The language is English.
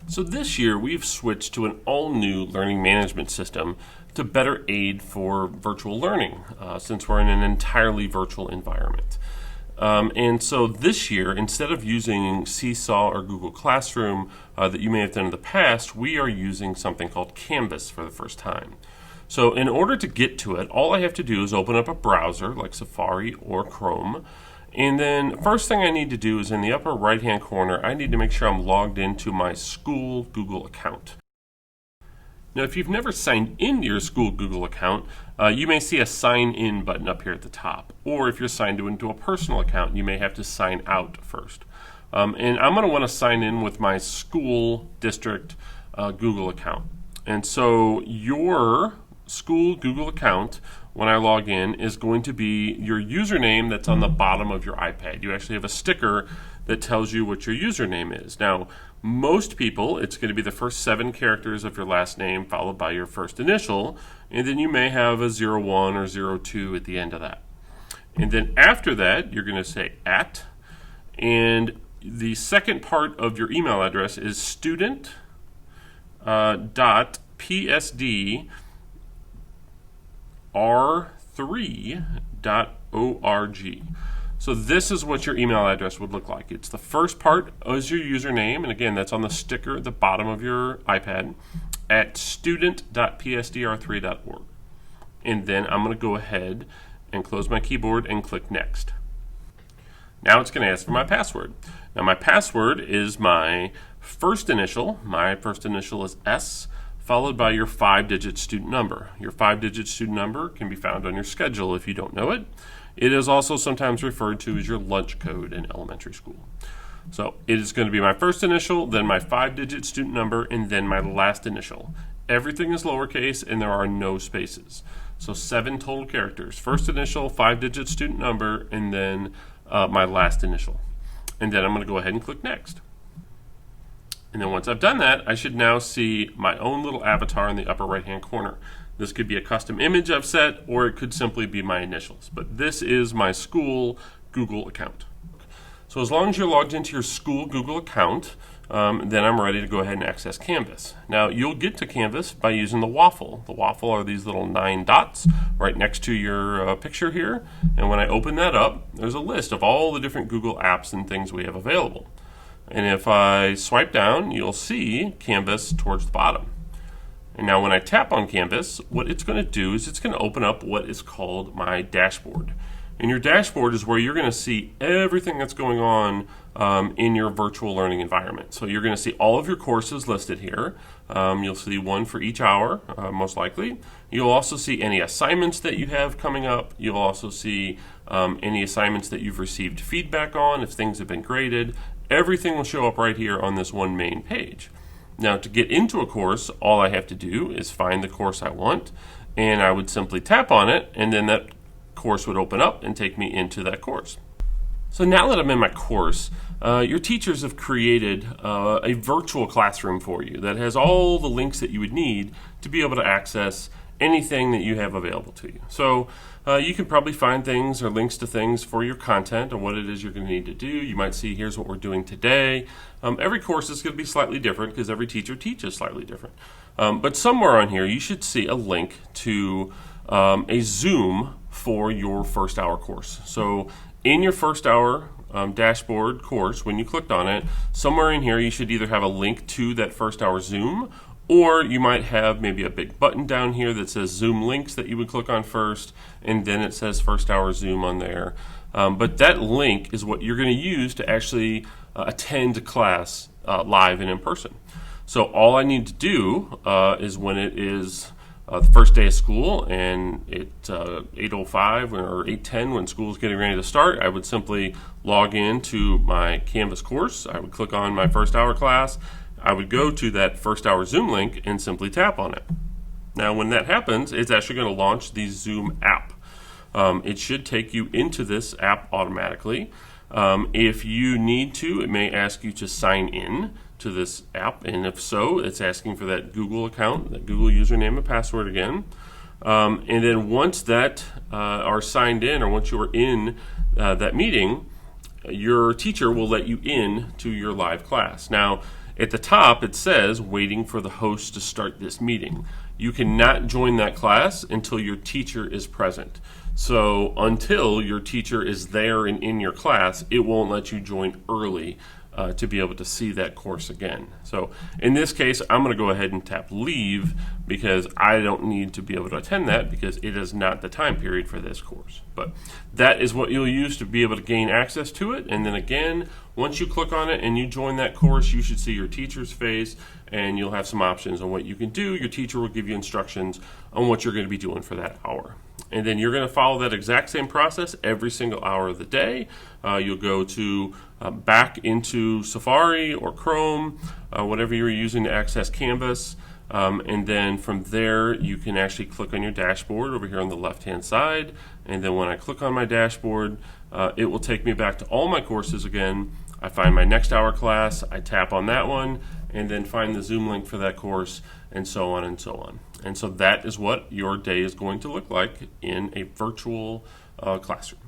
So this year we've switched to an all-new learning management system to better aid for virtual learning since we're in an entirely virtual environment. And so this year, instead of using Seesaw or Google Classroom that you may have done in the past, we are using something called Canvas for the first time. So in order to get to it, all I have to do is open up a browser like Safari or Chrome. And then first thing I need to do is in the upper right hand corner, I need to make sure I'm logged into my school Google account. Now if you've never signed into your school Google account, you may see a sign in button up here at the top. Or if you're signed into a personal account, you may have to sign out first. And I'm going to want to sign in with my school district Google account. And so your school Google account, when I log in, is going to be your username that's on the bottom of your iPad. You actually have a sticker that tells you what your username is. Now, most people, it's going to be the first 7 characters of your last name followed by your first initial, and then you may have a 01 or 02 at the end of that. And then after that, you're going to say @ and the second part of your email address is student dot psd r3.org. So this is what your email address would look like. It's the first part is your username, and again, that's on the sticker at the bottom of your iPad, at student.psdr3.org. And then I'm going to go ahead and close my keyboard and click Next. Now it's going to ask for my password. Now my password is my first initial. My first initial is S, followed by your 5-digit student number. Your 5-digit student number can be found on your schedule if you don't know it. It is also sometimes referred to as your lunch code in elementary school. So it is going to be my first initial, then my 5-digit student number, and then my last initial. Everything is lowercase and there are no spaces. So 7 total characters. First initial, 5-digit student number, and then my last initial. And then I'm going to go ahead and click Next. And then once I've done that, I should now see my own little avatar in the upper right-hand corner. This could be a custom image I've set, or it could simply be my initials. But this is my school Google account. So as long as you're logged into your school Google account, then I'm ready to go ahead and access Canvas. Now you'll get to Canvas by using the waffle. The waffle are these little 9 dots right next to your picture here. And when I open that up, there's a list of all the different Google apps and things we have available. And if I swipe down, you'll see Canvas towards the bottom. And now when I tap on Canvas, what it's going to do is it's going to open up what is called my dashboard. And your dashboard is where you're going to see everything that's going on in your virtual learning environment. So you're going to see all of your courses listed here. You'll see one for each hour, most likely. You'll also see any assignments that you have coming up. You'll also see any assignments that you've received feedback on, if things have been graded. Everything will show up right here on this one main page. Now to get into a course, all I have to do is find the course I want, and I would simply tap on it, and then that course would open up and take me into that course. So now that I'm in my course, your teachers have created a virtual classroom for you that has all the links that you would need to be able to access anything that you have available to you. So you can probably find things or links to things for your content and what it is you're going to need to do. You might see, here's what we're doing today. Every course is going to be slightly different because every teacher teaches slightly different. But somewhere on here, you should see a link to a Zoom for your first hour course. So in your first hour dashboard course, when you clicked on it, somewhere in here, you should either have a link to that first hour Zoom, or you might have maybe a big button down here that says Zoom links that you would click on first, and then it says first hour Zoom on there. But that link is what you're going to use to actually attend class live and in person. So all I need to do is when it is the first day of school and it's 8:05 or 8:10 when school is getting ready to start, I would simply log in to my Canvas course. I would click on my first hour class. I would go to that first hour Zoom link and simply tap on it. Now when that happens, it's actually going to launch the Zoom app. It should take you into this app automatically. If you need to, it may ask you to sign in to this app, and if so, it's asking for that Google account, that Google username and password again. And then once that are signed in, or once you are in that meeting, your teacher will let you in to your live class. Now, At the top, it says, waiting for the host to start this meeting. You cannot join that class until your teacher is present. So until your teacher is there and in your class, it won't let you join early to be able to see that course again. So in this case, I'm going to go ahead and tap leave because I don't need to be able to attend that because it is not the time period for this course. But that is what you'll use to be able to gain access to it. And then again, once you click on it and you join that course, you should see your teacher's face and you'll have some options on what you can do. Your teacher will give you instructions on what you're going to be doing for that hour. And then you're going to follow that exact same process every single hour of the day. You'll go to back into Safari or Chrome, whatever you're using to access Canvas. And then from there, you can actually click on your dashboard over here on the left-hand side. And then when I click on my dashboard, it will take me back to all my courses again. I find my next hour class, I tap on that one, and then find the Zoom link for that course, and so on and so on. And so that is what your day is going to look like in a virtual classroom.